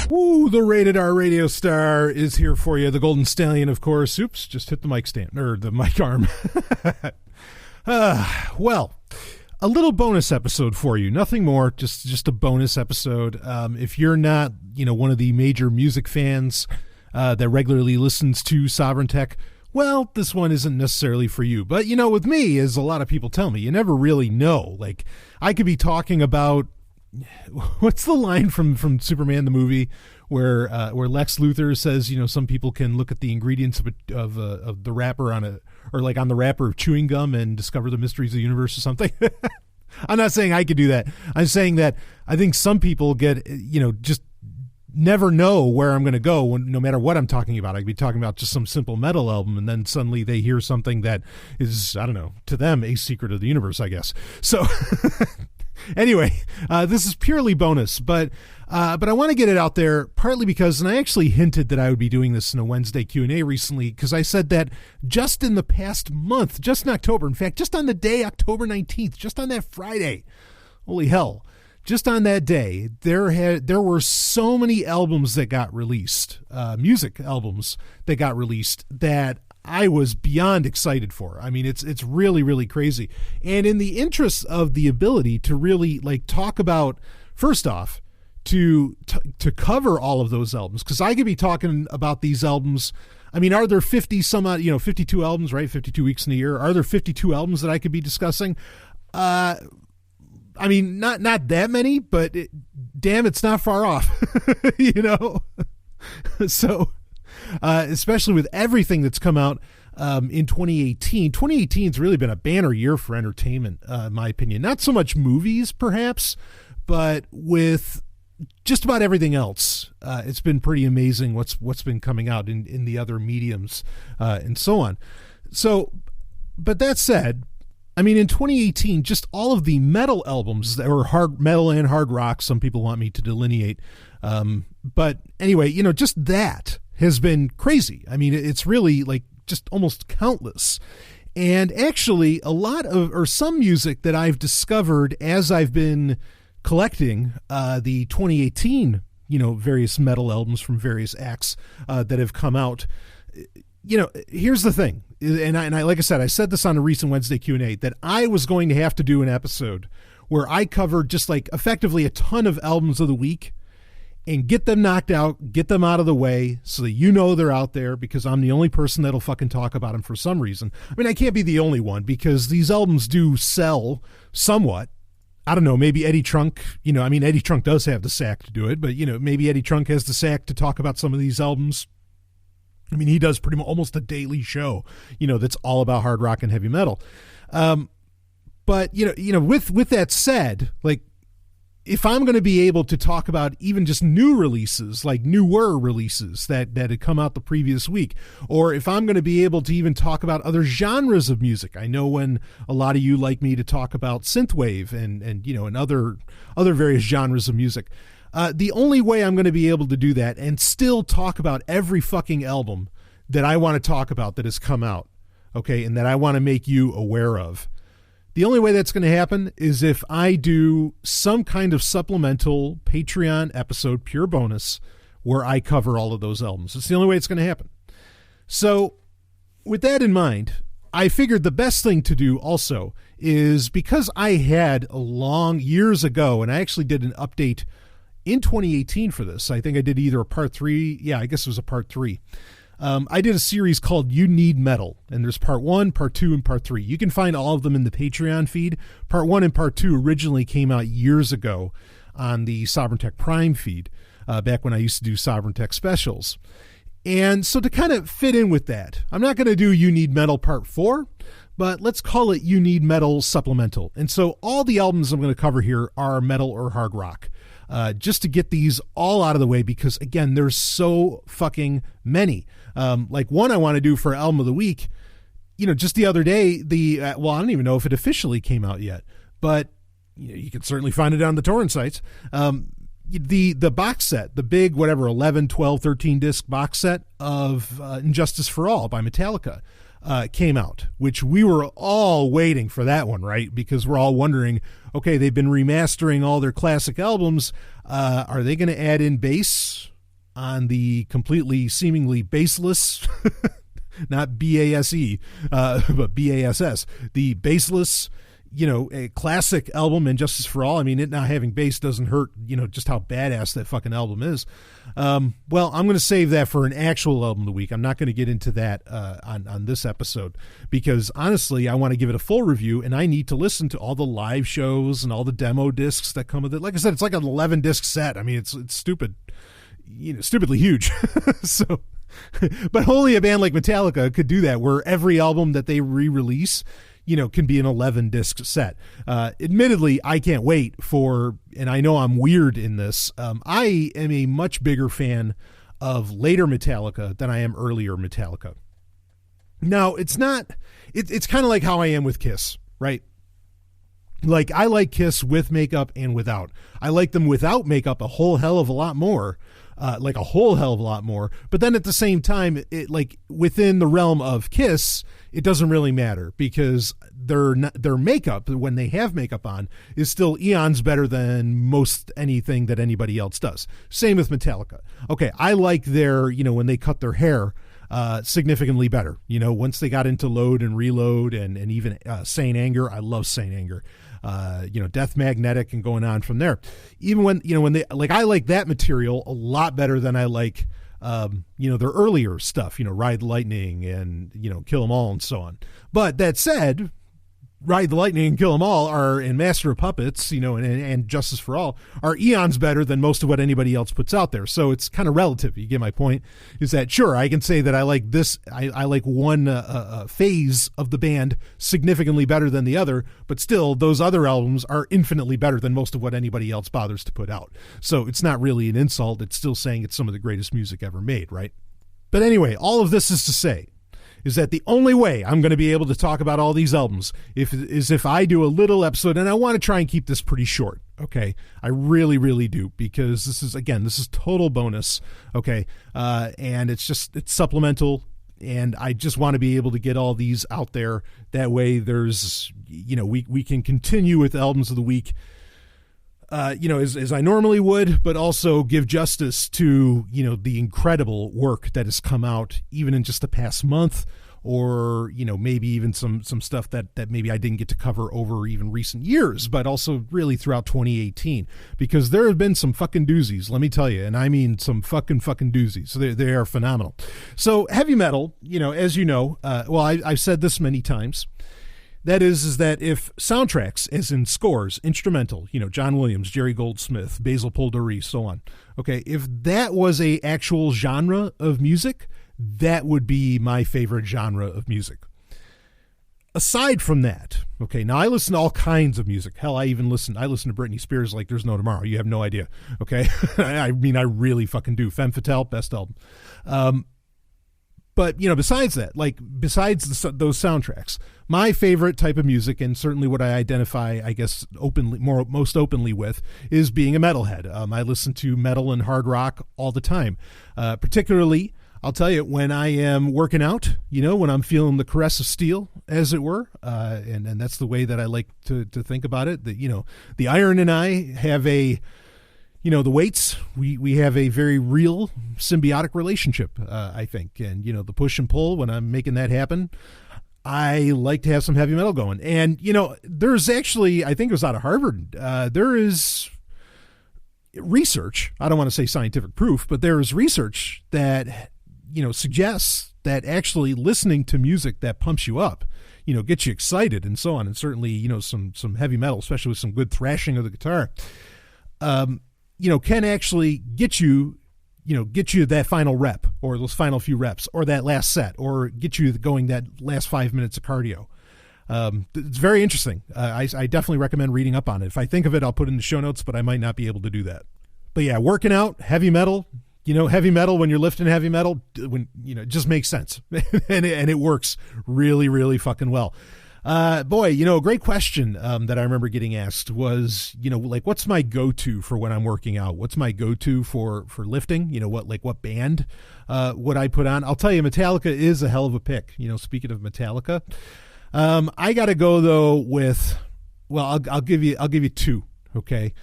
Woo, the Rated R Radio Star is here for you. The Golden Stallion, of course. Oops, just hit the mic stand, or the mic arm. Well, a little bonus episode for you. Nothing more, just a bonus episode. If you're not, one of the major music fans that regularly listens to Sovryn Tech, well, this one isn't necessarily for you. But, with me, as a lot of people tell me, you never really know. Like, I could be talking about, what's the line from Superman the movie where Lex Luthor says, some people can look at the ingredients of the wrapper on the wrapper of chewing gum and discover the mysteries of the universe or something. I'm not saying I could do that. I'm saying that I think some people get, just never know where I'm going to go no matter what I'm talking about. I could be talking about just some simple metal album, and then suddenly they hear something that is, I don't know, to them, a secret of the universe, I guess. So anyway, this is purely bonus, but I want to get it out there partly because, and I actually hinted that I would be doing this in a Wednesday Q&A recently, because I said that just in the past month, just in October, in fact, just on the day, October 19th, just on that Friday, holy hell, just on that day, there were so many albums that got released, music albums that got released, that I was beyond excited for. I mean, it's really, really crazy. And in the interest of the ability to really talk about, first off, to cover all of those albums, because I could be talking about these albums. I mean, are there 50 some odd, 52 albums, right? 52 weeks in a year. Are there 52 albums that I could be discussing? I mean, not that many, but damn, it's not far off, So, especially with everything that's come out in 2018. 2018 has really been a banner year for entertainment, in my opinion. Not so much movies, perhaps, but with just about everything else. It's been pretty amazing what's been coming out in the other mediums and so on. So, but that said, I mean, in 2018, just all of the metal albums that were hard metal and hard rock, some people want me to delineate. But anyway, just that has been crazy. I mean, it's really just almost countless. And actually some music that I've discovered as I've been collecting the 2018, various metal albums from various acts that have come out. Here's the thing. And I, like I said, I said this on a recent Wednesday Q&A, that I was going to have to do an episode where I covered just effectively a ton of albums of the week and get them knocked out, get them out of the way so that they're out there, because I'm the only person that'll fucking talk about them for some reason. I mean, I can't be the only one, because these albums do sell somewhat. I don't know, maybe Eddie Trunk, Eddie Trunk does have the sack to do it, but, maybe Eddie Trunk has the sack to talk about some of these albums. I mean, he does pretty much almost a daily show, that's all about hard rock and heavy metal. But, with that said, if I'm going to be able to talk about even just new releases, newer releases that had come out the previous week, or if I'm going to be able to even talk about other genres of music, I know when a lot of you like me to talk about synthwave and other various genres of music. The only way I'm going to be able to do that and still talk about every fucking album that I want to talk about that has come out, okay, and that I want to make you aware of, the only way that's going to happen is if I do some kind of supplemental Patreon episode, pure bonus, where I cover all of those albums. It's the only way it's going to happen. So with that in mind, I figured the best thing to do also is, because I had years ago, and I actually did an update in 2018 for this. I think I did either a part 3. Yeah, I guess it was a part 3. I did a series called You Need Metal, and there's part 1, part 2, and part 3. You can find all of them in the Patreon feed. Part 1 and part 2 originally came out years ago on the Sovryn Tech Prime feed, back when I used to do Sovryn Tech specials. And so to kind of fit in with that, I'm not going to do You Need Metal part 4, but let's call it You Need Metal Supplemental. And so all the albums I'm going to cover here are metal or hard rock. Just to get these all out of the way, because again, there's so fucking many. One I want to do for Album of the Week, just the other day, I don't even know if it officially came out yet, but you can certainly find it on the torrent sites. The box set, the big, 11, 12, 13 disc box set of Injustice for All by Metallica came out, which we were all waiting for that one, right? Because we're all wondering, okay, they've been remastering all their classic albums. Are they going to add in bass on the completely seemingly baseless, not B-A-S-E, but B-A-S-S, the baseless, a classic album, Injustice for All. I mean, it not having bass doesn't hurt, just how badass that fucking album is. Well, I'm going to save that for an actual album of the week. I'm not going to get into that on this episode because, honestly, I want to give it a full review, and I need to listen to all the live shows and all the demo discs that come with it. Like I said, it's like an 11-disc set. I mean, it's stupid, stupidly huge. So, but only a band like Metallica could do that, where every album that they re-release can be an 11-disc set. Admittedly, I can't wait for, and I know I'm weird in this, I am a much bigger fan of later Metallica than I am earlier Metallica. Now, it's kind of like how I am with Kiss, right? Like, I like Kiss with makeup and without. I like them without makeup a whole hell of a lot more. But then at the same time, it, like, within the realm of Kiss, it doesn't really matter because their makeup, when they have makeup on, is still eons better than most anything that anybody else does. Same with Metallica. Okay, I like their, when they cut their hair, significantly better. Once they got into Load and Reload and even Saint Anger, I love Saint Anger. Death Magnetic and going on from there. Even when they, like, I like that material a lot better than I like, their earlier stuff, Ride the Lightning and, Kill 'Em All and so on. But that said, Ride the Lightning and Kill 'Em All and Master of Puppets, and Justice for All are eons better than most of what anybody else puts out there. So it's kind of relative. You get my point? Is that, sure, I can say that I like this. I like one phase of the band significantly better than the other, but still those other albums are infinitely better than most of what anybody else bothers to put out. So it's not really an insult. It's still saying it's some of the greatest music ever made, right? But anyway, all of this is to say, is that the only way I'm going to be able to talk about all these albums is if I do a little episode, and I want to try and keep this pretty short, okay? I really, really do, because this is total bonus, okay? And it's supplemental, and I just want to be able to get all these out there. That way there's, we can continue with albums of the week, as I normally would, but also give justice to, the incredible work that has come out even in just the past month, or, maybe even some stuff that maybe I didn't get to cover over even recent years, but also really throughout 2018, because there have been some fucking doozies, let me tell you, and I mean some fucking doozies. They are phenomenal. So heavy metal, as I've said this many times, that is that if soundtracks, as in scores, instrumental, John Williams, Jerry Goldsmith, Basil Polderi, so on. Okay, if that was a actual genre of music, that would be my favorite genre of music. Aside from that, okay, now I listen to all kinds of music. Hell, I listen to Britney Spears like there's no tomorrow. You have no idea. Okay, I mean, I really fucking do. Femme Fatale, best album. But, besides that, besides those soundtracks, my favorite type of music, and certainly what I identify, I guess, most openly with, is being a metalhead. I listen to metal and hard rock all the time. Particularly, I'll tell you, when I am working out, when I'm feeling the caress of steel, as it were, and that's the way that I like to think about it. That, the iron and I have the weights, we have a very real symbiotic relationship, I think. And, the push and pull, when I'm making that happen, I like to have some heavy metal going. And, there's actually, I think it was out of Harvard, there is research, I don't want to say scientific proof, but there is research that, suggests that actually listening to music that pumps you up, gets you excited and so on. And certainly, some heavy metal, especially with some good thrashing of the guitar, can actually get you that final rep, or those final few reps, or that last set, or get you going that last 5 minutes of cardio. It's very interesting. I definitely recommend reading up on it. If I think of it, I'll put it in the show notes, but I might not be able to do that. But yeah, working out, heavy metal, heavy metal, when you're lifting heavy metal, it just makes sense. and it works really, really fucking well. A great question that I remember getting asked was, what's my go-to for when I'm working out? What's my go-to for lifting? What band would I put on? I'll tell you, Metallica is a hell of a pick. Speaking of Metallica, I got to go though with, I'll give you two. Okay.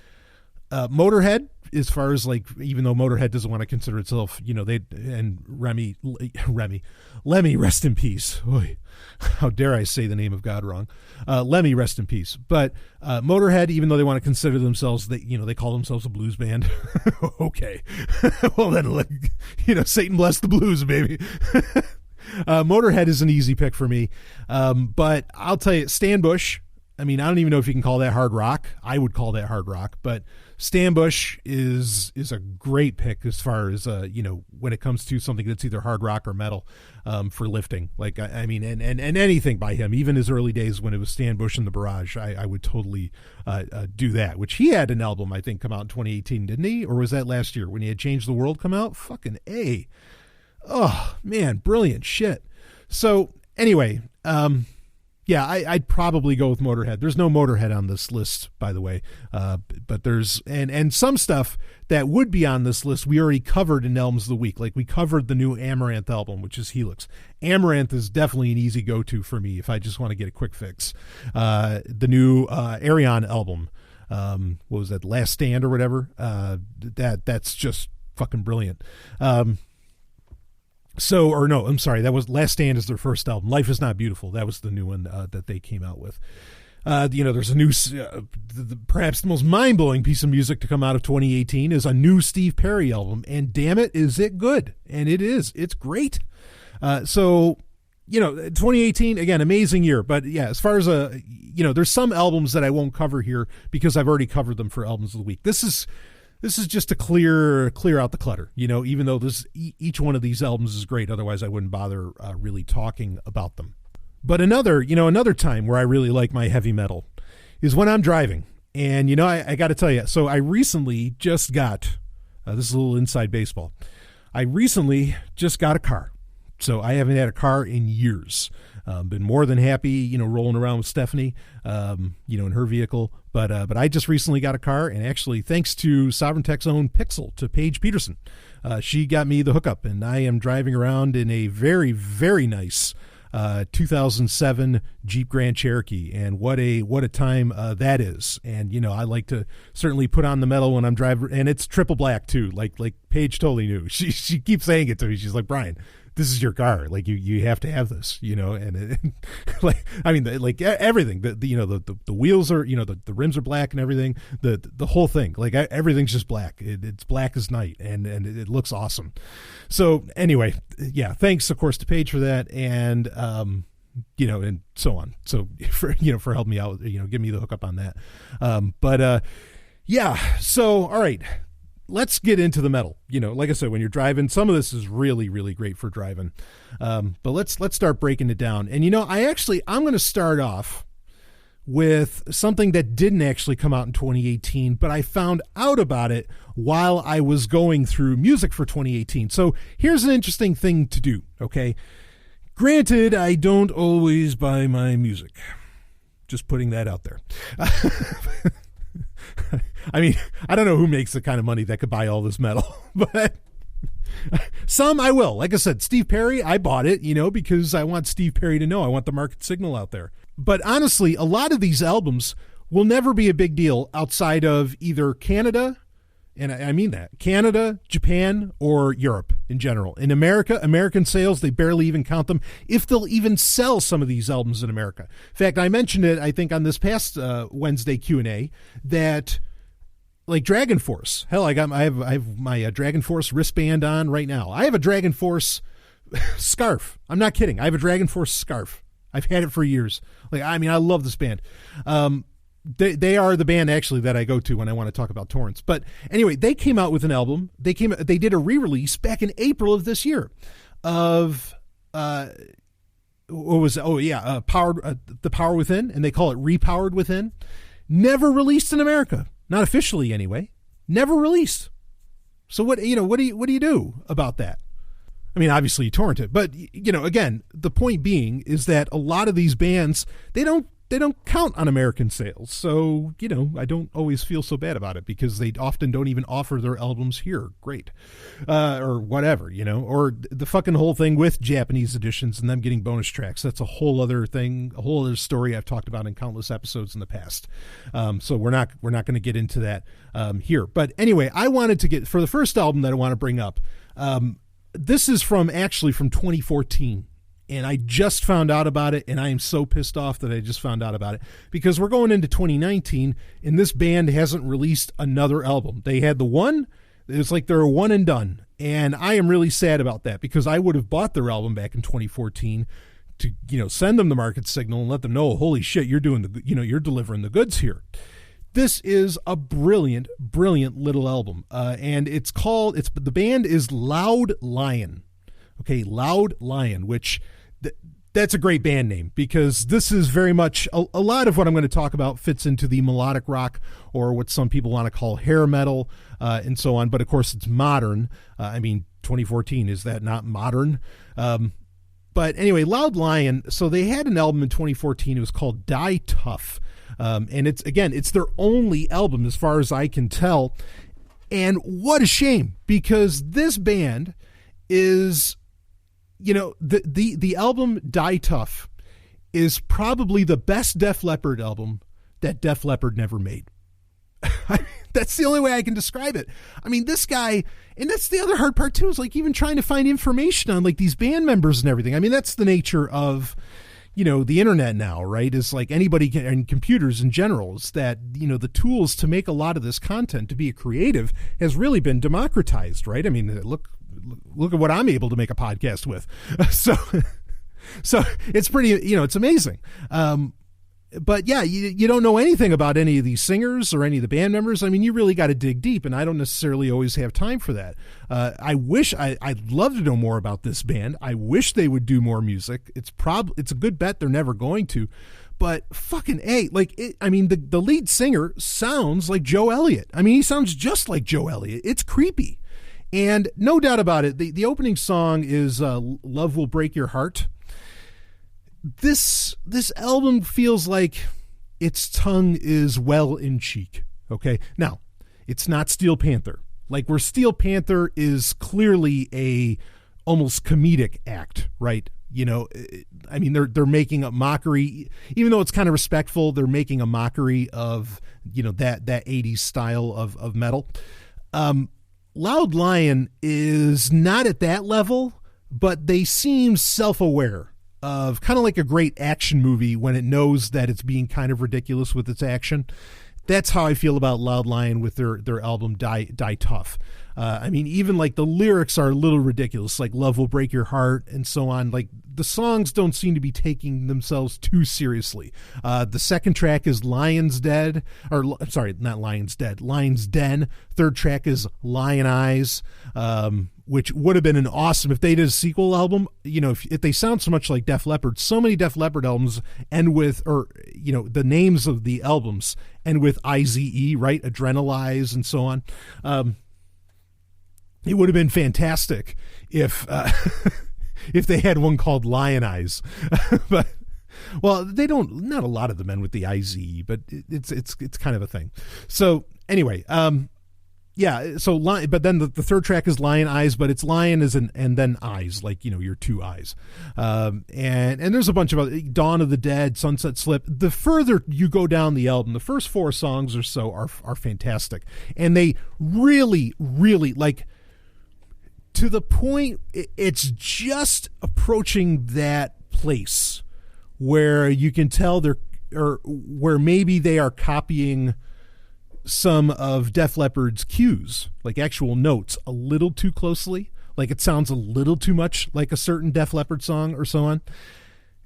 Motorhead as far as like, even though Motorhead doesn't want to consider itself, and Lemmy, rest in peace. Oy, how dare I say the name of God wrong? Lemmy, rest in peace. But Motorhead, even though they want to consider themselves, they call themselves a blues band. Okay, well then, Satan bless the blues, baby. Motorhead is an easy pick for me, but I'll tell you, Stan Bush. I mean, I don't even know if you can call that hard rock. I would call that hard rock, but Stan Bush is a great pick as far as when it comes to something that's either hard rock or metal, for lifting. Like I mean, and anything by him, even his early days when it was Stan Bush and the Barrage, I would totally do that. Which he had an album I think come out in 2018, didn't he? Or was that last year when he had Changed the World come out? Fucking A. Oh man, brilliant shit. So anyway, yeah, I'd probably go with Motorhead. There's no Motorhead on this list, by the way, but there's and some stuff that would be on this list we already covered in Albums of the Week. Like we covered the new Amaranth album, which is Helix. Amaranth is definitely an easy go-to for me if I just want to get a quick fix. The new Arion album, what was that, Last Stand or whatever? That's just fucking brilliant. That was Last Stand is their first album. Life is Not Beautiful. That was the new one that they came out with. There's a new, perhaps the most mind-blowing piece of music to come out of 2018 is a new Steve Perry album. And damn it, is it good? And it is. It's great. 2018, again, amazing year. But yeah, as far as there's some albums that I won't cover here because I've already covered them for Albums of the Week. This is just to clear out the clutter, even though each one of these albums is great. Otherwise I wouldn't bother really talking about them. But another time where I really like my heavy metal is when I'm driving. And, I got to tell you, so I recently just got, this is a little inside baseball. I recently just got a car. So I haven't had a car in years. Been more than happy, rolling around with Stephanie, in her vehicle. But I just recently got a car, and actually, thanks to Sovryn Tech's own Pixel, to Paige Peterson, she got me the hookup, and I am driving around in a very, very nice 2007 Jeep Grand Cherokee, and what a time that is. And I like to certainly put on the metal when I'm driving, and it's triple black too. Like Paige totally knew. She keeps saying it to me. She's like, Brian, this is your car. Like you have to have this, and everything, the wheels are, the rims are black and everything, the whole thing, like everything's just black. It's black as night, and it looks awesome. So anyway, yeah, thanks of course to Paige for that. And, and so on. So for helping me out, give me the hookup on that. Yeah. So, all right. Let's get into the metal. Like I said, when you're driving, some of this is really, really great for driving. But let's start breaking it down. And I'm going to start off with something that didn't actually come out in 2018, but I found out about it while I was going through music for 2018. So here's an interesting thing to do. Okay. Granted, I don't always buy my music. Just putting that out there. I mean, I don't know who makes the kind of money that could buy all this metal, but some I will. Like I said, Steve Perry, I bought it, because I want Steve Perry to know. I want the market signal out there. But honestly, a lot of these albums will never be a big deal outside of either Canada, and I mean that, Canada, Japan, or Europe in general. In America, American sales, they barely even count them, if they'll even sell some of these albums in America. In fact, I mentioned it, I think, on this past Wednesday Q&A, that like Dragon Force. Hell, I have my Dragon Force wristband on right now. I have a Dragon Force scarf. I'm not kidding. I have a Dragon Force scarf. I've had it for years. I love this band. They are the band actually that I go to when I want to talk about Torrents. But anyway, they came out with an album. They did a re-release back in April of this year of what was it? Oh yeah, The Power Within, and they call it Repowered Within. Never released in America. Not officially anyway. Never released. So what do you do about that? I mean, obviously you torrent it, but again, the point being is that a lot of these bands, they don't they don't count on American sales. So, I don't always feel so bad about it because they often don't even offer their albums here. Great. Or whatever, or the fucking whole thing with Japanese editions and them getting bonus tracks. That's a whole other thing, a whole other story I've talked about in countless episodes in the past. So we're not going to get into that here. But anyway, I wanted to get, for the first album that I want to bring up, this is from 2014. And I just found out about it, and I am so pissed off that I just found out about it because we're going into 2019, and this band hasn't released another album. They had the one. It's like they're a one and done, and I am really sad about that because I would have bought their album back in 2014 to, send them the market signal and let them know, holy shit, you're doing you're delivering the goods here. This is a brilliant, brilliant little album, and the band is Loud Lion. Okay, Loud Lion, which that's a great band name because this is very much a lot of what I'm going to talk about fits into the melodic rock or what some people want to call hair metal and so on. But of course, it's modern. 2014, is that not modern? But anyway, Loud Lion. So they had an album in 2014. It was called Die Tough. And it's their only album as far as I can tell. And what a shame because this band is, the album Die Tough is probably the best Def Leppard album that Def Leppard never made. That's the only way I can describe it. This guy, and that's the other hard part too, is like even trying to find information on like these band members and everything. That's the nature of, the internet now, right? Is like anybody can, and computers in general, is that, the tools to make a lot of this content, to be a creative, has really been democratized, right? Look at what I'm able to make a podcast with. So it's pretty, it's amazing. But yeah, you don't know anything about any of these singers or any of the band members. You really got to dig deep, and I don't necessarily always have time for that. I'd love to know more about this band. I wish they would do more music. It's a good bet they're never going to, but fucking A, the lead singer sounds like Joe Elliott. He sounds just like Joe Elliott. It's creepy. And no doubt about it, the opening song is Love Will Break Your Heart. This album feels like its tongue is well in cheek. Okay. Now, it's not Steel Panther. Like where Steel Panther is clearly a almost comedic act, right? They're making a mockery, even though it's kind of respectful, they're making a mockery of, that 80s style of metal. Loud Lion is not at that level, but they seem self-aware of kind of like a great action movie when it knows that it's being kind of ridiculous with its action. That's how I feel about Loud Lion with their album Die Tough. Even like the lyrics are a little ridiculous, like Love Will Break Your Heart and so on. Like the songs don't seem to be taking themselves too seriously. The second track is Lion's Den. Third track is Lion Eyes, which would have been an awesome, if they did a sequel album, if they sound so much like Def Leppard, so many Def Leppard albums end with, the names of the albums end with IZE, right? Adrenalize and so on. It would have been fantastic if they had one called Lion Eyes, but they don't. Not a lot of the men with the IZE, but it's kind of a thing. So anyway, yeah. So but then the third track is Lion Eyes, but it's lion and then eyes, like your two eyes, and there's a bunch of other, Dawn of the Dead, Sunset Slip. The further you go down the album, the first 4 songs or so are fantastic, and they really, really like. To the point, it's just approaching that place where you can tell where maybe they are copying some of Def Leppard's cues, like actual notes, a little too closely. Like it sounds a little too much like a certain Def Leppard song or so on.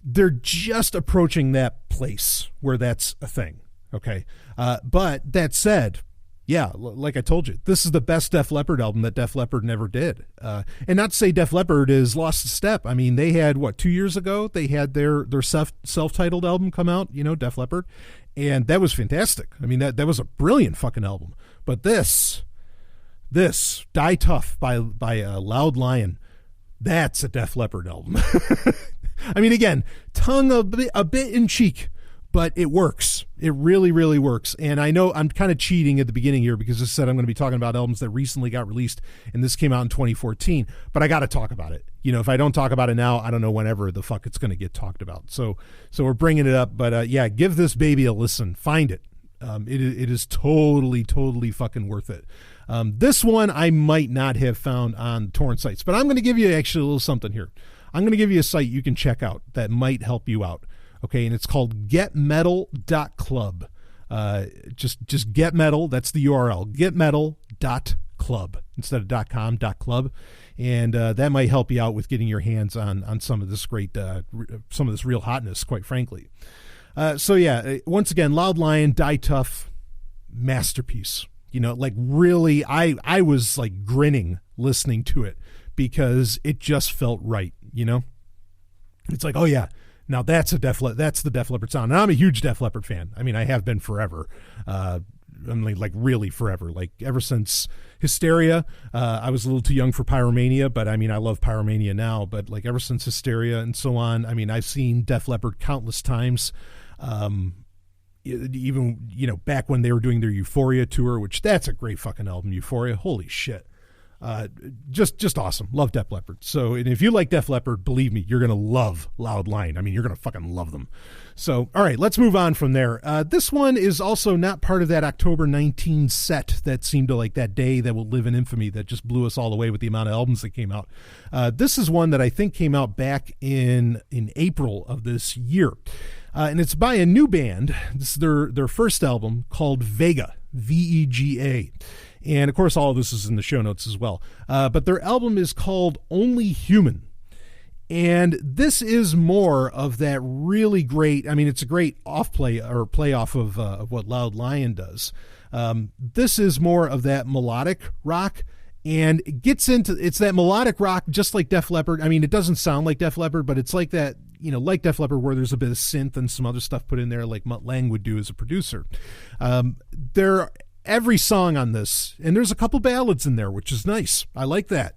They're just approaching that place where that's a thing. Okay. But that said, yeah, like I told you, this is the best Def Leppard album that Def Leppard never did. And not to say Def Leppard is lost a step. They had, 2 years ago, they had their self-titled album come out, Def Leppard. And that was fantastic. That was a brilliant fucking album. But this Die Tough by Loud Lion, that's a Def Leppard album. Again, tongue a bit in cheek, but it works. It really, really works. And I know I'm kind of cheating at the beginning here because I said I'm going to be talking about albums that recently got released, and this came out in 2014, but I got to talk about it. You know, if I don't talk about it now, I don't know whenever the fuck it's going to get talked about. So we're bringing it up, but yeah, give this baby a listen. Find it. It is totally, totally fucking worth it. This one I might not have found on torrent sites, but I'm going to give you actually a little something here. I'm going to give you a site you can check out that might help you out. Okay, and it's called getmetal.club. Just get metal, that's the URL, getmetal.club instead of .com, .club. And that might help you out with getting your hands on some of this great, some of this real hotness, quite frankly. So yeah, once again, Loud Lion, Die Tough, masterpiece. You know, like really, I was like grinning listening to it because it just felt right, you know? It's like, oh yeah, now that's the Def Leppard sound. And I'm a huge Def Leppard fan. I mean, I have been forever. I mean, like really forever. Like ever since Hysteria. I was a little too young for Pyromania, but I mean, I love Pyromania now. But like ever since Hysteria and so on, I mean, I've seen Def Leppard countless times. Even, you know, back when they were doing their Euphoria tour, which that's a great fucking album, Euphoria. Holy shit. Just awesome. Love Def Leppard. So, and if you like Def Leppard, believe me, you're going to love Loud Lion. I mean, you're going to fucking love them. So, all right, let's move on from there. This one is also not part of that October 19 set that seemed to like that day that will live in infamy that just blew us all away with the amount of albums that came out. This is one that I think came out back in April of this year. And it's by a new band. This is their first album called Vega, Vega. And, of course, all of this is in the show notes as well. But their album is called Only Human. And this is more of that really great, I mean, it's a great play off of what Loud Lion does. This is more of that melodic rock. And it gets into, it's that melodic rock just like Def Leppard. I mean, it doesn't sound like Def Leppard, but it's like that, you know, like Def Leppard where there's a bit of synth and some other stuff put in there like Mutt Lange would do as a producer. Every song on this, and there's a couple ballads in there, which is nice. I like that.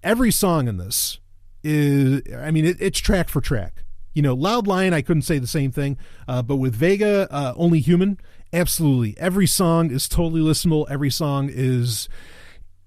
Every song in this is, I mean, it's track for track. You know, Loud Lion, I couldn't say the same thing, but with Vega, Only Human, absolutely. Every song is totally listenable. Every song is,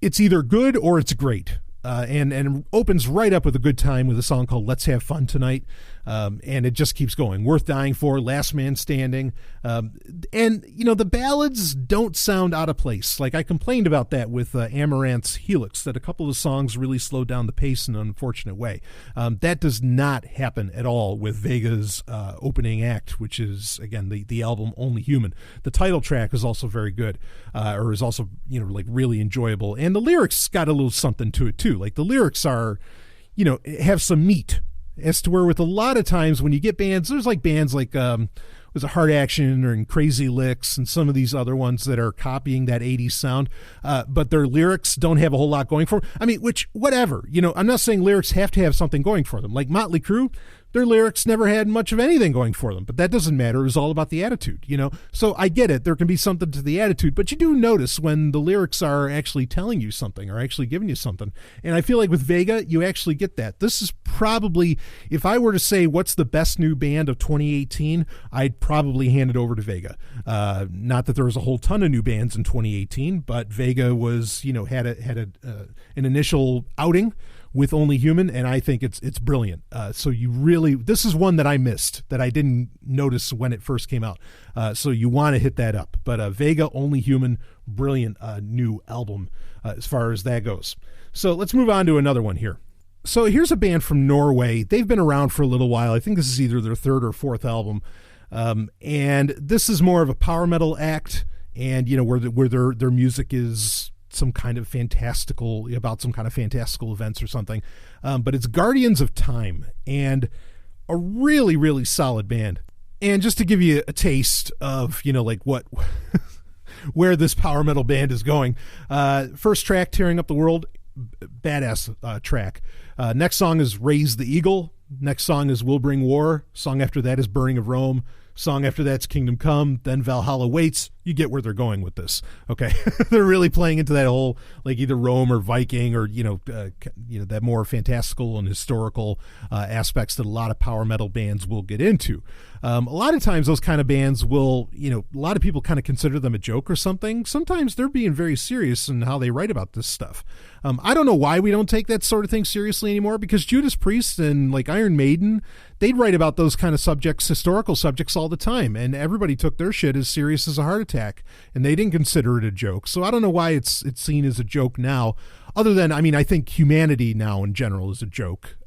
it's either good or it's great. And opens right up with a good time with a song called Let's Have Fun Tonight. And it just keeps going. Worth Dying For, Last Man Standing. And, you know, the ballads don't sound out of place. Like I complained about that with Amaranth's Helix, that a couple of songs really slowed down the pace in an unfortunate way. That does not happen at all with Vega's opening act, which is, again, the album Only Human. The title track is also very good, or is also, you know, like really enjoyable. And the lyrics got a little something to it, too. Like the lyrics are, you know, have some meat. As to where with a lot of times when you get bands, there's like bands like was a Hard Action or Crazy Licks and some of these other ones that are copying that 80s sound, but their lyrics don't have a whole lot going for them. I mean, which, whatever, you know, I'm not saying lyrics have to have something going for them. Like Motley Crue, their lyrics never had much of anything going for them, but that doesn't matter. It was all about the attitude, you know? So I get it. There can be something to the attitude, but you do notice when the lyrics are actually telling you something or actually giving you something. And I feel like with Vega, you actually get that. This is probably, if I were to say what's the best new band of 2018, I'd probably hand it over to Vega. Not that there was a whole ton of new bands in 2018, but Vega was, you know, had an initial outing with Only Human, and I think it's brilliant. So you really, this is one that I missed, that I didn't notice when it first came out. So you want to hit that up. But Vega, Only Human, brilliant new album as far as that goes. So let's move on to another one here. So here's a band from Norway. They've been around for a little while. I think this is either their third or fourth album. And this is more of a power metal act, and, you know, where their music is some kind of fantastical events or something. But it's Guardians of Time, and a really, really solid band. And just to give you a taste of, you know, like what, where this power metal band is going. First track, Tearing Up the World, badass track. Next song is Raise the Eagle. Next song is Will Bring War. Song after that is Burning of Rome. Song after that's Kingdom Come. Then Valhalla Waits. you get where they're going with this. Okay. They're really playing into that whole, like, either Rome or Viking or, that more fantastical and historical aspects that a lot of power metal bands will get into. A lot of times those kind of bands will, a lot of people kind of consider them a joke or something. Sometimes they're being very serious in how they write about this stuff. I don't know why we don't take that sort of thing seriously anymore, because Judas Priest and like Iron Maiden, they'd write about those kind of subjects, historical subjects, all the time, and everybody took their shit as serious as a heart attack, and they didn't consider it a joke. So I don't know why it's seen as a joke now, other than, I think humanity now in general is a joke,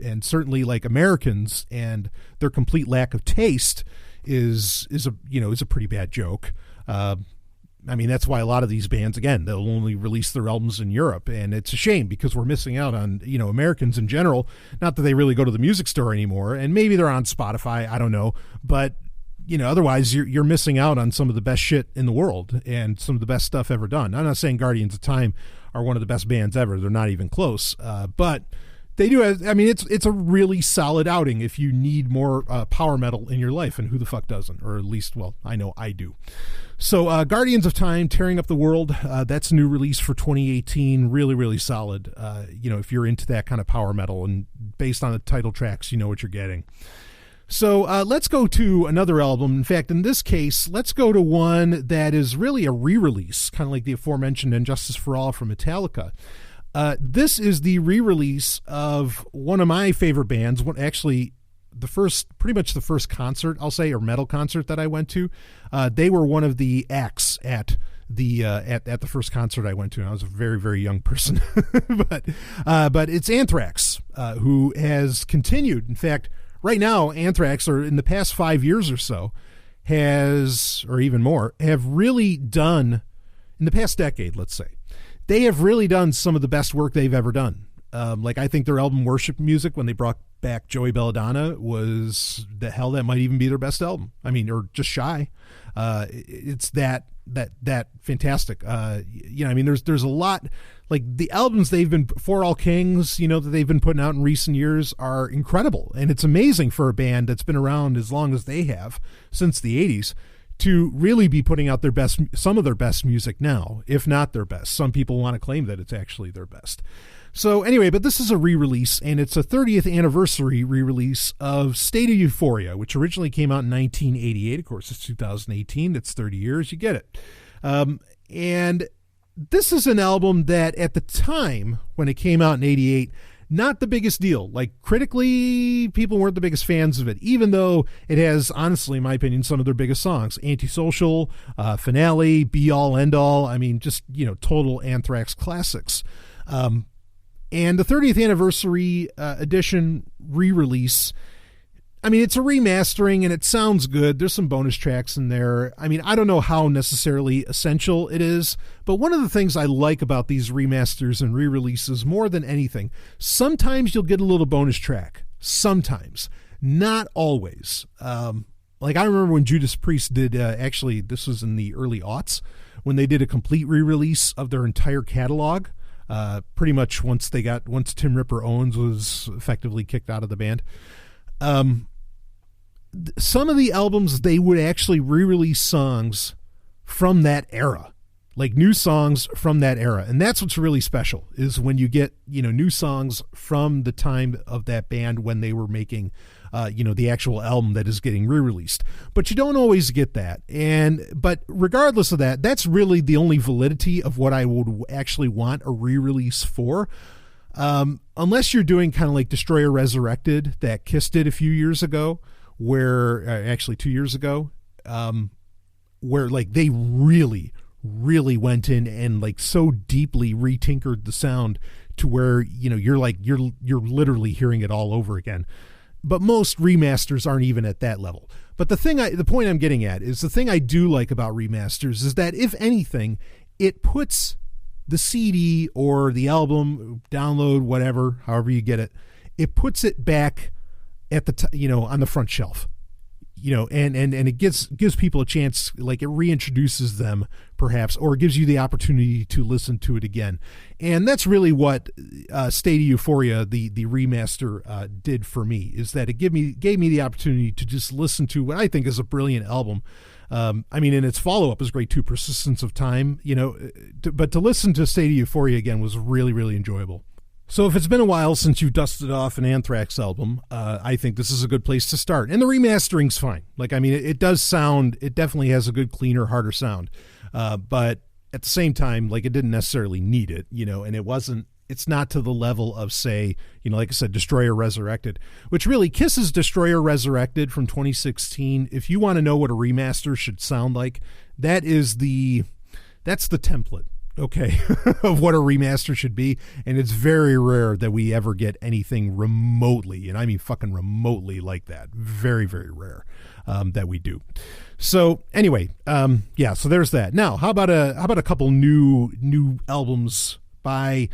and certainly like Americans and their complete lack of taste is a pretty bad joke. That's why a lot of these bands, again, they'll only release their albums in Europe, and it's a shame because we're missing out on, Americans in general. Not that they really go to the music store anymore, and maybe they're on Spotify, I don't know, but otherwise you're missing out on some of the best shit in the world and some of the best stuff ever done. I'm not saying Guardians of Time are one of the best bands ever. They're not even close, but they do have, it's a really solid outing if you need more power metal in your life, and who the fuck doesn't? Or at least, well, I know I do. So Guardians of Time, Tearing Up the World, that's a new release for 2018. Really, really solid. If you're into that kind of power metal, and based on the title tracks, you know what you're getting. So let's go to another album. In fact, in this case, let's go to one that is really a re-release, kind of like the aforementioned Injustice for All from Metallica. This is the re-release of one of my favorite bands. Pretty much the first concert, I'll say, or metal concert that I went to. They were one of the acts at the first concert I went to. And I was a very, very young person, but it's Anthrax, who has continued. In fact, right now, Anthrax, or in the past 5 years or so, or even more, have really done, in the past decade, let's say, they have really done some of the best work they've ever done. I think their album Worship Music, when they brought back Joey Belladonna, was that might even be their best album. Or just shy. It's that fantastic. There's a lot, like the albums they've been, For All Kings, that they've been putting out in recent years are incredible. And it's amazing for a band that's been around as long as they have, since the 80s, to really be putting out some of their best music now, if not their best. Some people want to claim that it's actually their best. So anyway, but this is a re-release, and it's a 30th anniversary re-release of State of Euphoria, which originally came out in 1988. Of course, it's 2018. That's 30 years. You get it. And this is an album that at the time when it came out in 88, not the biggest deal. Like, critically, people weren't the biggest fans of it, even though it has, honestly, in my opinion, some of their biggest songs. Antisocial, Finale, Be All, End All. Total Anthrax classics. And the 30th anniversary edition re-release, it's a remastering and it sounds good. There's some bonus tracks in there. I don't know how necessarily essential it is, but one of the things I like about these remasters and re-releases more than anything, sometimes you'll get a little bonus track. Sometimes. Not always. I remember when Judas Priest did, actually, this was in the early aughts, when they did a complete re-release of their entire catalog. Pretty much once Tim Ripper Owens was effectively kicked out of the band. Some of the albums, they would actually re-release songs from that era, like new songs from that era. And that's what's really special, is when you get, new songs from the time of that band when they were making, the actual album that is getting re-released. But you don't always get that. But regardless of that, that's really the only validity of what I would actually want a re-release for. Unless you're doing kind of like Destroyer Resurrected that Kiss did a few years ago, actually 2 years ago, where like they really, really went in and like so deeply retinkered the sound to where, you're literally hearing it all over again. But most remasters aren't even at that level. But the point I'm getting at is, the thing I do like about remasters is that, if anything, it puts the CD or the album, download, whatever, however you get it, it puts it back at the on the front shelf, and it gives people a chance, like it reintroduces them perhaps, or it gives you the opportunity to listen to it again. And that's really what State of Euphoria, the remaster, did for me, is that it gave me the opportunity to just listen to what I think is a brilliant album. I mean, and its follow-up is great too, Persistence of Time, but to listen to State of Euphoria again was really, really enjoyable. So if it's been a while since you dusted off an Anthrax album, I think this is a good place to start. And the remastering's fine. Like, I mean, it does sound, it definitely has a good, cleaner, harder sound. But at the same time, like, it didn't necessarily need it, and it's not to the level of, say, like I said, Destroyer Resurrected, which really Kiss's Destroyer Resurrected from 2016. If you want to know what a remaster should sound like, that's the template. Okay, of what a remaster should be, and it's very rare that we ever get anything remotely, and I mean fucking remotely like that. Very, very rare that we do. So anyway, so there's that. Now, how about a couple new albums by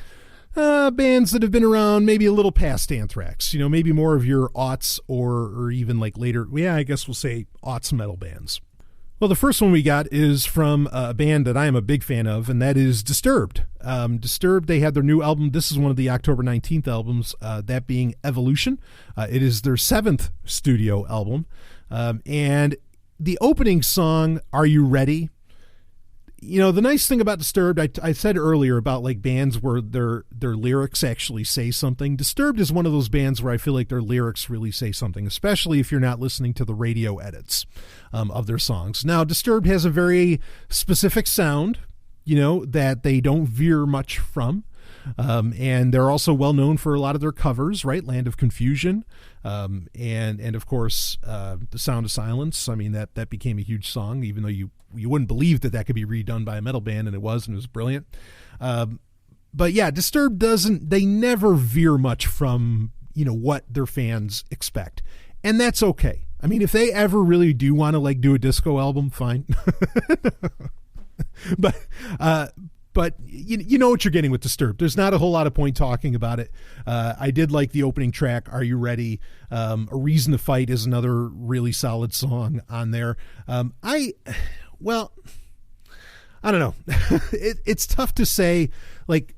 bands that have been around, maybe a little past Anthrax, maybe more of your aughts or even like later, I guess we'll say aughts metal bands. Well, the first one we got is from a band that I am a big fan of, and that is Disturbed. Disturbed, they had their new album. This is one of the October 19th albums, that being Evolution. It is their 7th studio album. And the opening song, Are You Ready? The nice thing about Disturbed, I said earlier about like bands where their lyrics actually say something. Disturbed is one of those bands where I feel like their lyrics really say something, especially if you're not listening to the radio edits of their songs. Now, Disturbed has a very specific sound, that they don't veer much from. And they're also well known for a lot of their covers, right? Land of Confusion, and of course, The Sound of Silence. I mean, that became a huge song, even though you wouldn't believe that could be redone by a metal band, and it was brilliant. But yeah, Disturbed they never veer much from, what their fans expect. And that's okay. I mean, if they ever really do want to like do a disco album, fine. But you know what you're getting with Disturbed. There's not a whole lot of point talking about it. I did like the opening track, Are You Ready? A Reason to Fight is another really solid song on there. I don't know. It's tough to say. Like,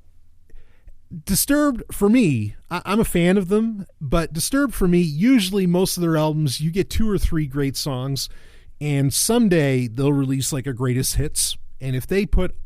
Disturbed, for me, I'm a fan of them, but Disturbed, for me, usually most of their albums, you get 2 or 3 great songs, and someday they'll release like a greatest hits. And if they put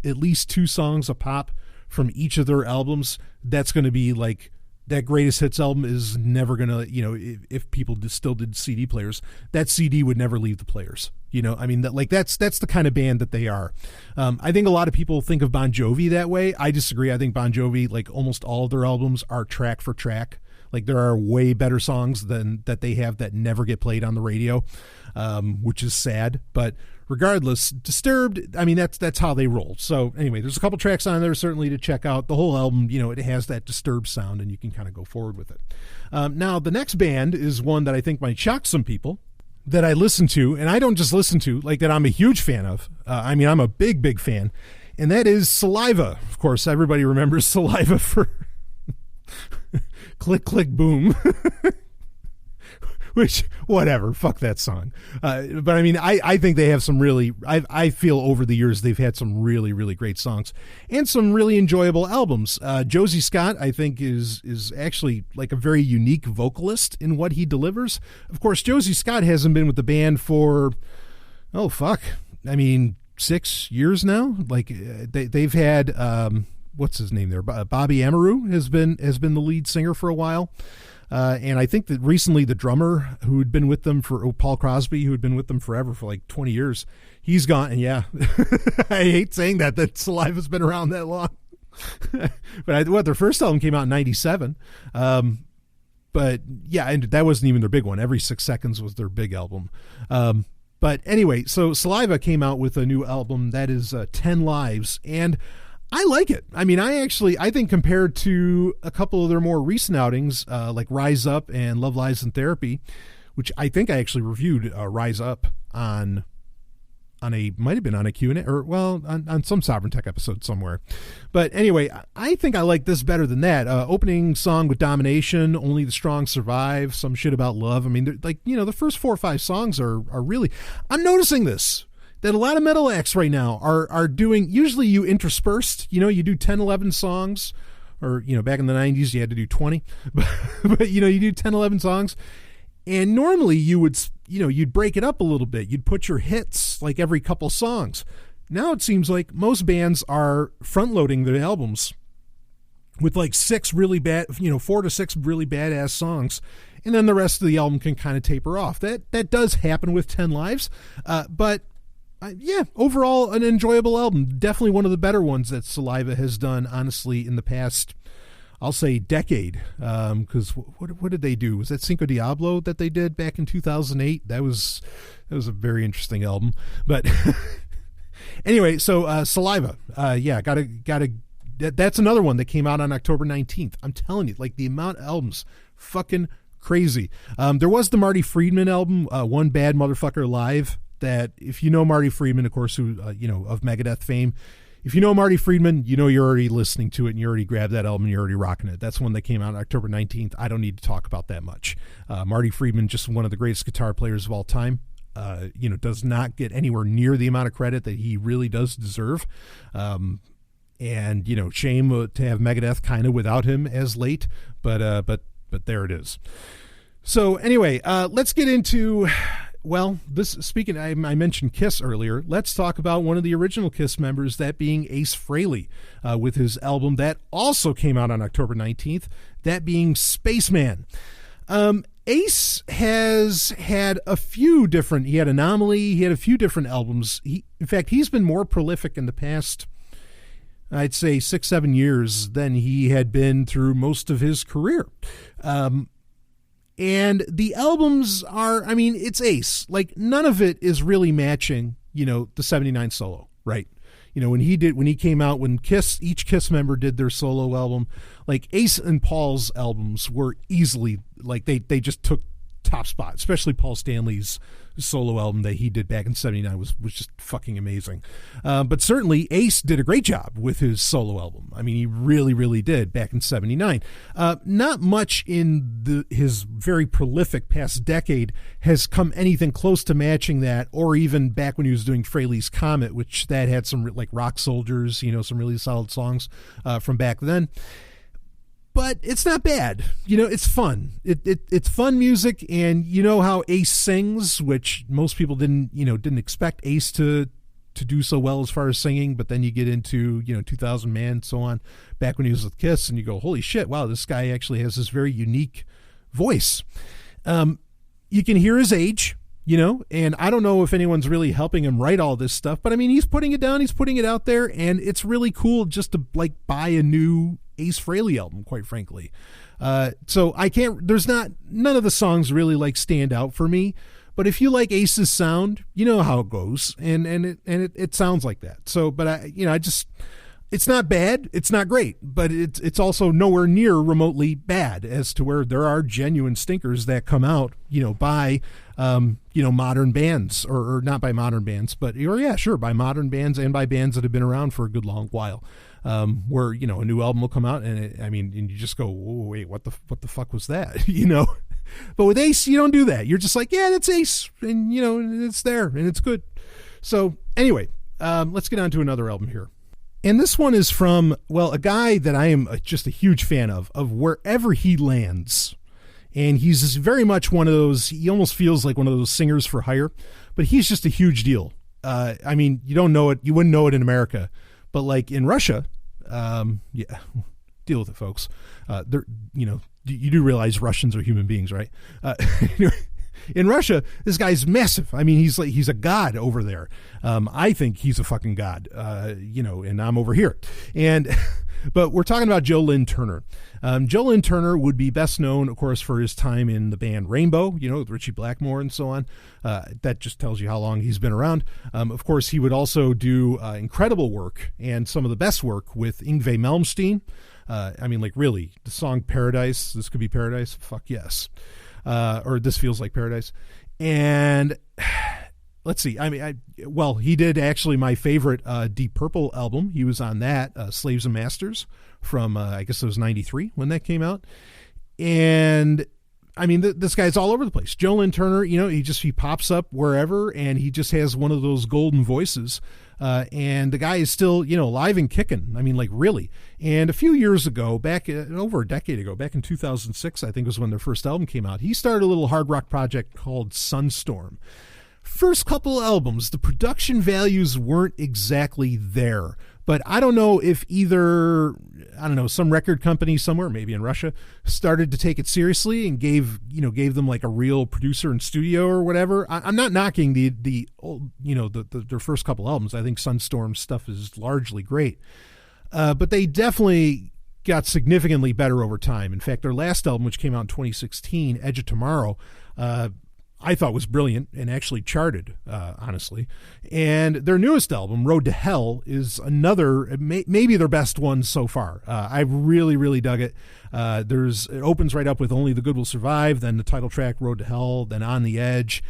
at least 2 songs a pop from each of their albums, that's going to be like, that greatest hits album is never going to, if people still did CD players, that CD would never leave the players. I mean, that's the kind of band that they are. I think a lot of people think of Bon Jovi that way. I disagree. I think Bon Jovi, like almost all of their albums, are track for track. Like, there are way better songs than that they have that never get played on the radio, which is sad. But regardless, Disturbed, I mean, that's how they roll. So anyway, there's a couple tracks on there certainly to check out. The whole album, it has that Disturbed sound, and you can kind of go forward with it. Now, the next band is one that I think might shock some people, that I listen to, and I don't just listen to, like, that I'm a huge fan of. I mean, I'm a big, big fan, and that is Saliva. Of course, everybody remembers Saliva for Click, Click, Boom. Which, whatever, fuck that song. But I mean, I think they have some really, I feel over the years they've had some really, really great songs and some really enjoyable albums. Josie Scott, I think, is actually like a very unique vocalist in what he delivers. Of course, Josie Scott hasn't been with the band for, 6 years now. Like, they've had, what's his name there? Bobby Amaru has been the lead singer for a while. And I think that recently the drummer who had been with them Paul Crosby, who had been with them forever for like 20 years, he's gone. And yeah, I hate saying that Saliva's been around that long. But their first album came out in 97. But yeah, and that wasn't even their big one. Every 6 Seconds was their big album. But anyway, so Saliva came out with a new album that is 10 Lives, and I like it. I mean, I think compared to a couple of their more recent outings, like Rise Up and Love, Lies, and Therapy, which I think I actually reviewed Rise Up might have been on a Q&A, or on some Sovryn Tech episode somewhere. But anyway, I think I like this better than that. Opening song with Domination, Only the Strong Survive, Some Shit About Love. I mean, the first 4 or 5 songs are really, I'm noticing this, that a lot of metal acts right now are doing, usually you interspersed, you do 10, 11 songs, or, back in the 90s you had to do 20, but you do 10, 11 songs, And normally you'd break it up a little bit. You'd put your hits like every couple songs. Now it seems like most bands are front loading their albums with like 4 to 6 really badass songs. And then the rest of the album can kind of taper off. That does happen with 10 Lives. But overall an enjoyable album. Definitely one of the better ones that Saliva has done, honestly, in the past, I'll say, decade. Because what did they do? Was that Cinco Diablo that they did back in 2008? That was a very interesting album. But anyway, so Saliva. That's another one that came out on October 19th. I'm telling you, like, the amount of albums, fucking crazy. There was the Marty Friedman album, One Bad Motherfucker Live, that if you know Marty Friedman, of course, who, of Megadeth fame, if you know Marty Friedman, you're already listening to it and you already grabbed that album and you're already rocking it. That's one that came out on October 19th. I don't need to talk about that much. Marty Friedman, just one of the greatest guitar players of all time. Does not get anywhere near the amount of credit that he really does deserve. And, shame to have Megadeth kind of without him as late, but there it is. So anyway, let's get into, I mentioned Kiss earlier. Let's talk about one of the original Kiss members, that being Ace Frehley, with his album that also came out on October 19th, that being Spaceman. Ace has had he had Anomaly, he had a few different albums. In fact, he's been more prolific in the past, I'd say 6-7 years than he had been through most of his career. And the albums are, it's Ace. Like, none of it is really matching, the 79 solo, right? When he came out, when each Kiss member did their solo album, like Ace and Paul's albums were easily, like, they just took top spot, especially Paul Stanley's solo album that he did back in 79 was just fucking amazing. But certainly Ace did a great job with his solo album. He really, really did back in 79. Not much in his very prolific past decade has come anything close to matching that, or even back when he was doing Frehley's Comet, which that had some like Rock Soldiers, some really solid songs from back then. But it's not bad. It's fun. It's fun music, and how Ace sings, which most people didn't expect Ace to do so well as far as singing, but then you get into, 2000 Man and so on, back when he was with Kiss, and you go, holy shit, wow, this guy actually has this very unique voice. You can hear his age, and I don't know if anyone's really helping him write all this stuff, but he's putting it down, he's putting it out there, and it's really cool just to like buy a new Ace Frehley album, quite frankly. So none of the songs really like stand out for me, but if you like Ace's sound, you know how it goes, and it sounds like that. So, but it's not bad, it's not great, but it's also nowhere near remotely bad, as to where there are genuine stinkers that come out, by modern bands, or not by modern bands, but by modern bands and by bands that have been around for a good long while. Where a new album will come out and and you just go, whoa, wait, what the fuck was that? But with Ace, you don't do that. You're just like, yeah, that's Ace, and it's there and it's good. So anyway, let's get on to another album here, and this one is from a guy that I am just a huge fan of wherever he lands, and he's very much one of those. He almost feels like one of those singers for hire, but he's just a huge deal. You don't know it, you wouldn't know it in America. But like in Russia, deal with it, folks. You do realize Russians are human beings, right? In Russia, this guy's massive. He's a god over there. I think he's a fucking god, and I'm over here. But we're talking about Joe Lynn Turner. Joe Lynn Turner would be best known, of course, for his time in the band Rainbow, with Richie Blackmore and so on. That just tells you how long he's been around. Of course, he would also do incredible work and some of the best work with Yngwie Malmsteen. Really, the song Paradise, This Could Be Paradise, fuck yes. Or This Feels Like Paradise. And let's see. He did actually my favorite Deep Purple album. He was on that, Slaves and Masters, from I guess it was 93 when that came out. And this guy's all over the place. Joe Lynn Turner, he pops up wherever, and he just has one of those golden voices. And the guy is still, alive and kicking. I mean, like, really. And a few years ago, back over a decade ago, back in 2006, I think was when their first album came out, he started a little hard rock project called Sunstorm. First couple albums, the production values weren't exactly there. But I don't know if either, some record company somewhere, maybe in Russia, started to take it seriously and gave them like a real producer and studio or whatever. I'm not knocking their first couple albums. I think Sunstorm stuff is largely great. But they definitely got significantly better over time. In fact, their last album, which came out in 2016, Edge of Tomorrow, I thought was brilliant and actually charted, honestly. And their newest album, Road to Hell, is another, maybe their best one so far. I really, really dug it. It opens right up with Only the Good Will Survive, then the title track, Road to Hell, then On the Edge.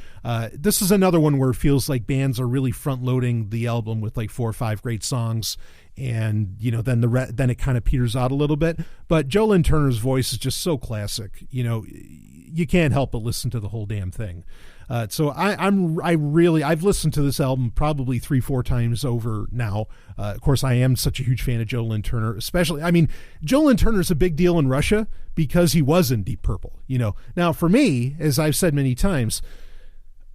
This is another one where it feels like bands are really front-loading the album with like 4 or 5 great songs. And, then it kind of peters out a little bit. But Joe Lynn Turner's voice is just so classic. You can't help but listen to the whole damn thing. So I've listened to this album probably 3-4 times over now. Of course, I am such a huge fan of Joe Lynn Turner, especially. I mean, Joe Lynn Turner's a big deal in Russia because he was in Deep Purple. Now for me, as I've said many times,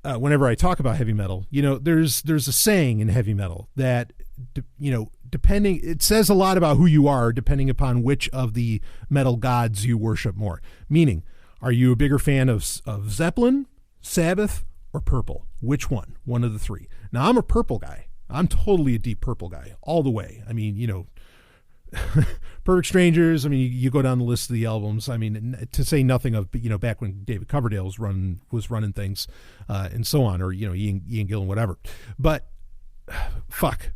whenever I talk about heavy metal, there's a saying in heavy metal that it says a lot about who you are depending upon which of the metal gods you worship more. Meaning, are you a bigger fan of Zeppelin, Sabbath, or Purple? Which one? One of the three. Now, I'm a Purple guy. I'm totally a Deep Purple guy all the way. I mean, Perfect Strangers. I mean, you go down the list of the albums. I mean, to say nothing of, back when David Coverdale was running things, and so on, or, Ian Gillan, whatever. But fuck,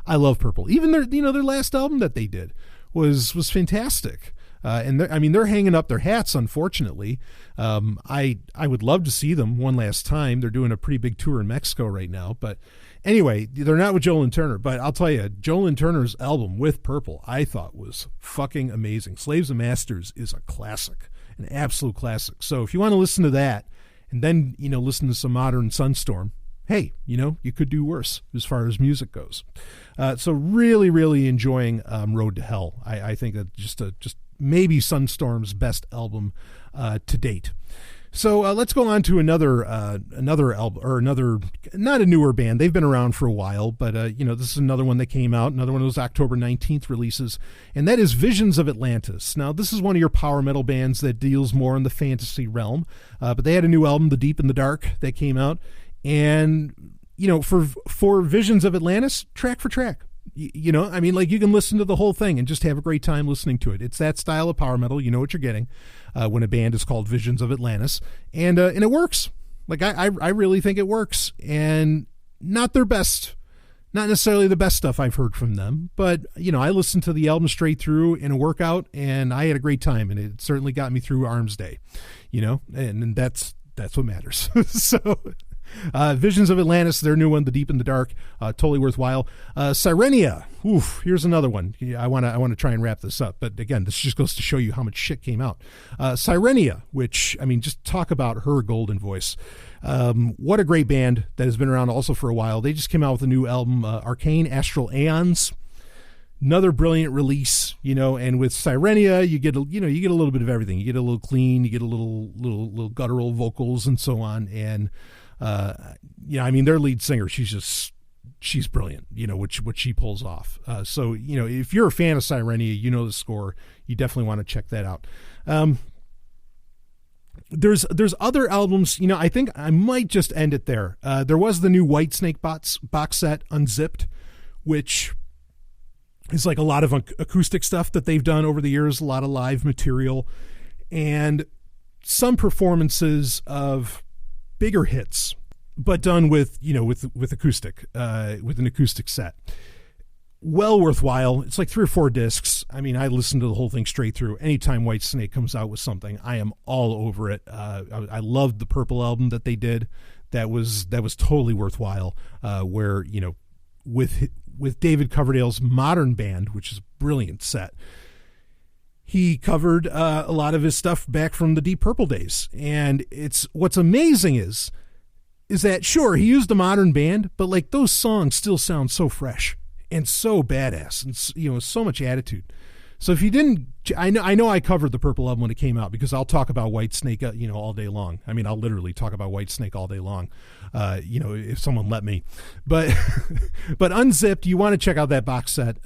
I love Purple. Even their last album that they did was fantastic. And they're hanging up their hats, unfortunately. I would love to see them one last time. They're doing a pretty big tour in Mexico right now. But anyway, they're not with Joe Lynn Turner. But I'll tell you, Joe Lynn Turner's album with Purple, I thought was fucking amazing. Slaves and Masters is a classic, an absolute classic. So if you want to listen to that and then, listen to some modern Sunstorm, hey, you could do worse as far as music goes. So really, really enjoying Road to Hell. I think that just maybe Sunstorm's best album to date. So let's go on to another album, or not a newer band. They've been around for a while, but this is another one that came out, another one of those October 19th releases, and that is Visions of Atlantis. Now, this is one of your power metal bands that deals more in the fantasy realm, but they had a new album, The Deep and the Dark, that came out, and for Visions of Atlantis, track for track. You can listen to the whole thing and just have a great time listening to it. It's that style of power metal. You know what you're getting when a band is called Visions of Atlantis, and it works. Like I really think it works, and not their best, not necessarily the best stuff I've heard from them, but I listened to the album straight through in a workout, and I had a great time, and it certainly got me through Arms Day, and that's what matters. So. Visions of Atlantis, their new one, The Deep and the Dark, totally worthwhile. Sirenia, here's another one. I want to try and wrap this up, but again, this just goes to show you how much shit came out. Sirenia, which, just talk about her golden voice. What a great band that has been around also for a while. They just came out with a new album, Arcane Astral Aeons. Another brilliant release, and with Sirenia, you get a little bit of everything. You get a little clean, you get a little guttural vocals and so on, and their lead singer, she's brilliant, what she pulls off. So, if you're a fan of Sirenia, the score, you definitely want to check that out. There's other albums, I think I might just end it there. There was the new Whitesnake box set, Unzipped, which is like a lot of acoustic stuff that they've done over the years, a lot of live material, and some performances of bigger hits, but done with acoustic, with an acoustic set. Well worthwhile. It's like 3 or 4 discs. I listened to the whole thing straight through. Anytime Whitesnake comes out with something, I am all over it. I loved the Purple album that they did. That was totally worthwhile. Where with David Coverdale's modern band, which is a brilliant set, he covered a lot of his stuff back from the Deep Purple days. And what's amazing is is that, sure, he used a modern band, but like those songs still sound so fresh and so badass and, you know, so much attitude. So if you didn't, I know I covered the Purple album when it came out, because I'll talk about Whitesnake, you know, all day long. I mean, I'll literally talk about Whitesnake all day long, you know, if someone let me. But but Unzipped, you want to check out that box set.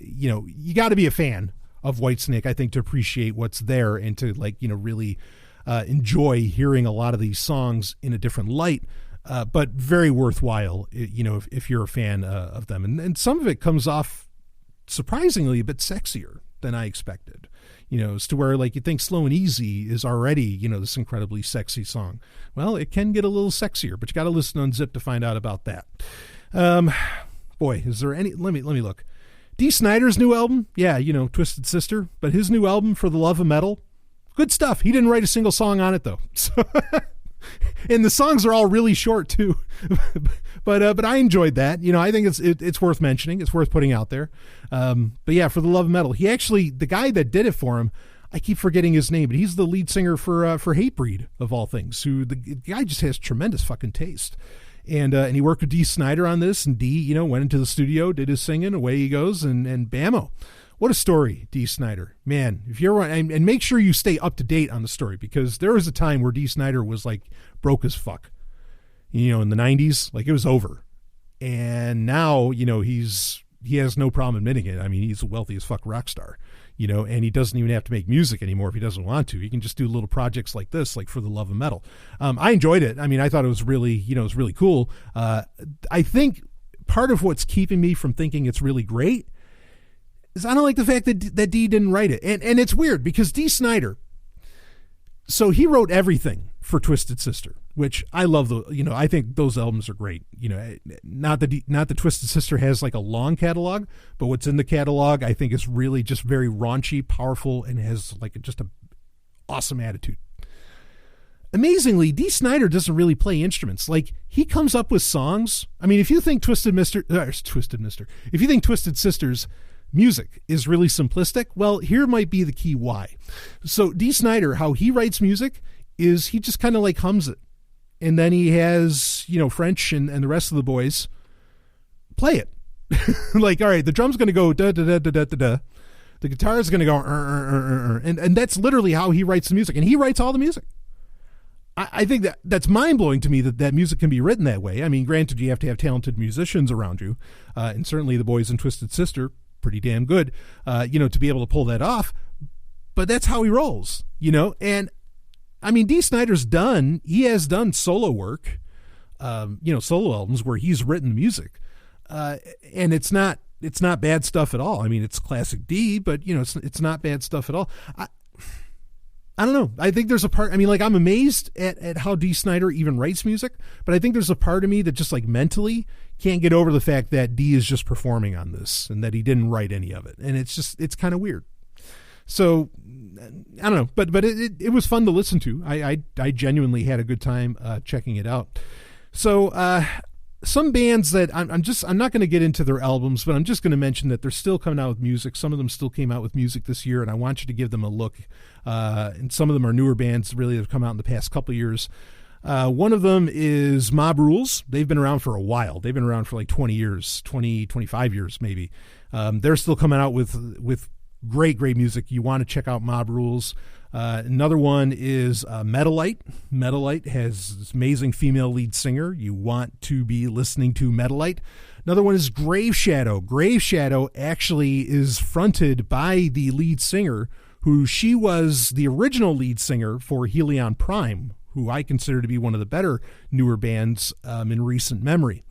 You know, you got to be a fan of Whitesnake, I think, to appreciate what's there and to, like, you know, really enjoy hearing a lot of these songs in a different light. But very worthwhile, you know, if you're a fan of them. And some of it comes off surprisingly a bit sexier than I expected, you know, as to where, like, you think Slow and Easy is already, you know, this incredibly sexy song. Well, it can get a little sexier, but you got to listen to Unzip to find out about that. Boy, is there any, let me look. Dee Snider's new album. Yeah, you know, Twisted Sister, but his new album, For the Love of Metal, good stuff. He didn't write a single song on it though. So and the songs are all really short too. But I enjoyed that. You know, I think it's worth mentioning. It's worth putting out there. But yeah, For the Love of Metal. He actually, the guy that did it for him, I keep forgetting his name, but he's the lead singer for Hatebreed of all things. Who the guy just has tremendous fucking taste. And he worked with Dee Snider on this, and Dee, you know, went into the studio, did his singing, away he goes, and bammo. What a story, Dee Snider. Man, if you're and make sure you stay up to date on the story, because there was a time where Dee Snider was like broke as fuck. You know, in the 90s, like, it was over. And now, you know, he has no problem admitting it. I mean, he's a wealthy as fuck rock star, you know, and he doesn't even have to make music anymore if he doesn't want to. He can just do little projects like this, like For the Love of Metal. I enjoyed it. I mean, I thought it was really, you know, it was really cool. I think part of what's keeping me from thinking it's really great is I don't like the fact that Dee didn't write it. And it's weird because Dee Snider, so he wrote everything for Twisted Sister, which I love. You know, I think those albums are great. You know, not that Twisted Sister has like a long catalog, but what's in the catalog I think is really just very raunchy, powerful, and has like just a awesome attitude. Amazingly, Dee Snider doesn't really play instruments. Like, he comes up with songs. I mean, if you think if you think Twisted Sister's music is really simplistic, well, here might be the key why. So Dee Snider, how he writes music is he just kind of like hums it. And then he has, you know, French and the rest of the boys play it. Like, all right, the drum's going to go da da da da da da da. The guitar is going to go and that's literally how he writes the music. And he writes all the music. I think that's mind-blowing to me that music can be written that way. I mean, granted, you have to have talented musicians around you. And certainly the boys in Twisted Sister, pretty damn good, you know, to be able to pull that off. But that's how he rolls, you know. And I mean, Dee Snider's he has done solo work, you know, solo albums where he's written music. And it's not bad stuff at all. I mean, it's classic Dee, but, you know, it's not bad stuff at all. I don't know. I think there's a part, I mean, like, I'm amazed at how Dee Snider even writes music, but I think there's a part of me that just, like, mentally can't get over the fact that Dee is just performing on this and that he didn't write any of it. And it's kind of weird. So I don't know, but it was fun to listen to. I genuinely had a good time checking it out. So some bands that I'm not going to get into their albums, but I'm just going to mention that they're still coming out with music. Some of them still came out with music this year, and I want you to give them a look. And some of them are newer bands really that have come out in the past couple of years. One of them is Mob Rules. They've been around for a while. They've been around for like 20 years, 25 years maybe. They're still coming out with great music. You want to check out Mob Rules. Another one is Metalite. Metalite has this amazing female lead singer. You want to be listening to Metalite. Another one is Grave Shadow. Grave Shadow actually is fronted by the lead singer, who she was the original lead singer for Helion Prime, who I consider to be one of the better newer bands in recent memory.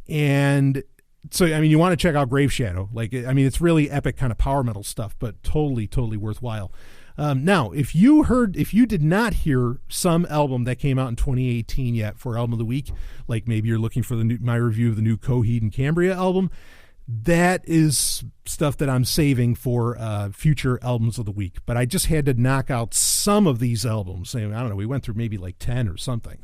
And so, I mean, you want to check out Grave Shadow. Like, I mean, it's really epic kind of power metal stuff, but totally worthwhile. Now, if you did not hear some album that came out in 2018 yet for Album of the Week, like maybe you're looking for my review of the new Coheed and Cambria album, that is stuff that I'm saving for future Albums of the Week. But I just had to knock out some of these albums. I don't know, we went through maybe like 10 or something.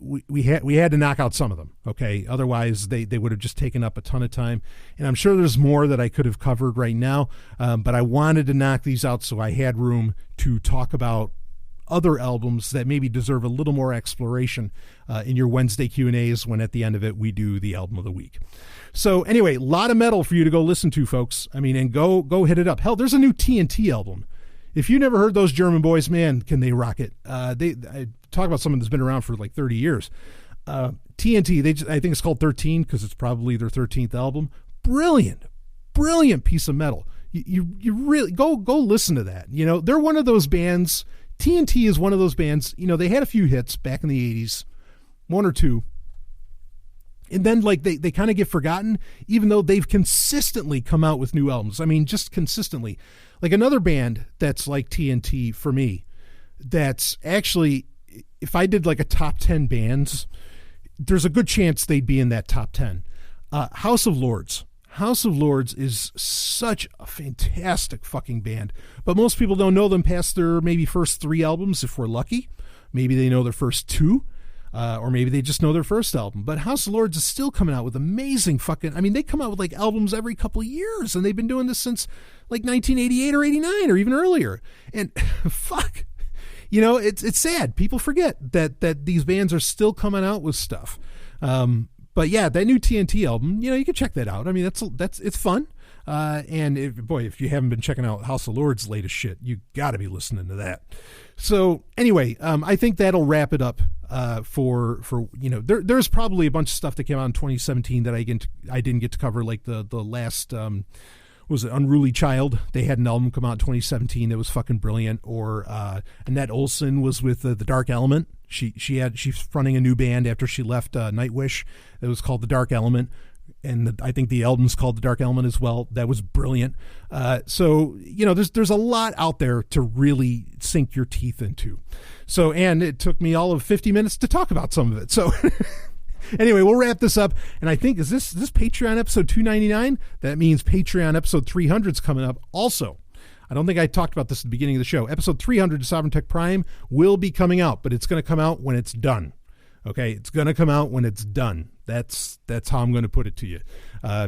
We had to knock out some of them, okay? Otherwise, they would have just taken up a ton of time. And I'm sure there's more that I could have covered right now, but I wanted to knock these out so I had room to talk about other albums that maybe deserve a little more exploration in your Wednesday Q&As, when at the end of it we do the album of the week. So anyway, a lot of metal for you to go listen to, folks. I mean, and go hit it up. Hell, there's a new TNT album. If you never heard those German boys, man, can they rock it? I talk about someone that's been around for like 30 years. TNT, I think it's called 13 because it's probably their 13th album. Brilliant piece of metal. You really go listen to that. You know, they're one of those bands. TNT is one of those bands. You know, they had a few hits back in the 80s, one or two. And then like they kind of get forgotten, even though they've consistently come out with new albums. I mean, just consistently. Like another band that's like TNT for me, that's actually, if I did like a top 10 bands, there's a good chance they'd be in that top 10. House of Lords. House of Lords is such a fantastic fucking band, but most people don't know them past their maybe first 3 albums if we're lucky. Maybe they know their first 2. Or maybe they just know their first album. But House of Lords is still coming out with amazing fucking... I mean, they come out with like albums every couple of years, and they've been doing this since like 1988 or 89 or even earlier. And fuck, you know, it's sad. People forget that these bands are still coming out with stuff. But yeah, that new TNT album, you know, you can check that out. I mean, it's fun. And if you haven't been checking out House of Lords' latest shit, you got to be listening to that. So anyway, I think that'll wrap it up for you know, there's probably a bunch of stuff that came out in 2017 that I didn't get to cover, like the last was it Unruly Child? They had an album come out in 2017 that was fucking brilliant. Or Annette Olson was with the Dark Element. She's fronting a new band after she left Nightwish. It was called The Dark Element. And I think the album's called The Dark Element as well. That was brilliant. So, you know, there's a lot out there to really sink your teeth into. So, and it took me all of 50 minutes to talk about some of it. So anyway, we'll wrap this up. And I think, is this Patreon episode 299? That means Patreon episode 300 is coming up also. I don't think I talked about this at the beginning of the show. Episode 300 of Sovryn Tech Prime will be coming out, but it's going to come out when it's done. Okay, it's going to come out when it's done. That's how I'm going to put it to you,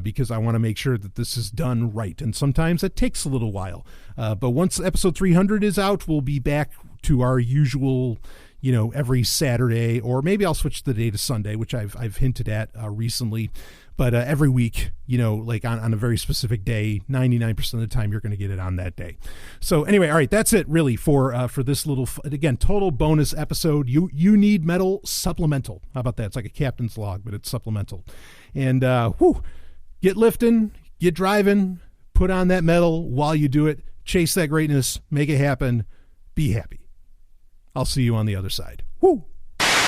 because I want to make sure that this is done right. And sometimes it takes a little while. But once episode 300 is out, we'll be back to our usual, you know, every Saturday, or maybe I'll switch the day to Sunday, which I've hinted at recently. But every week, you know, like on a very specific day, 99% of the time, you're going to get it on that day. So anyway, all right, that's it really for this little, again, total bonus episode. You Need Metal Supplemental. How about that? It's like a captain's log, but it's supplemental. And get lifting, get driving, put on that metal while you do it. Chase that greatness, make it happen, be happy. I'll see you on the other side. Woo!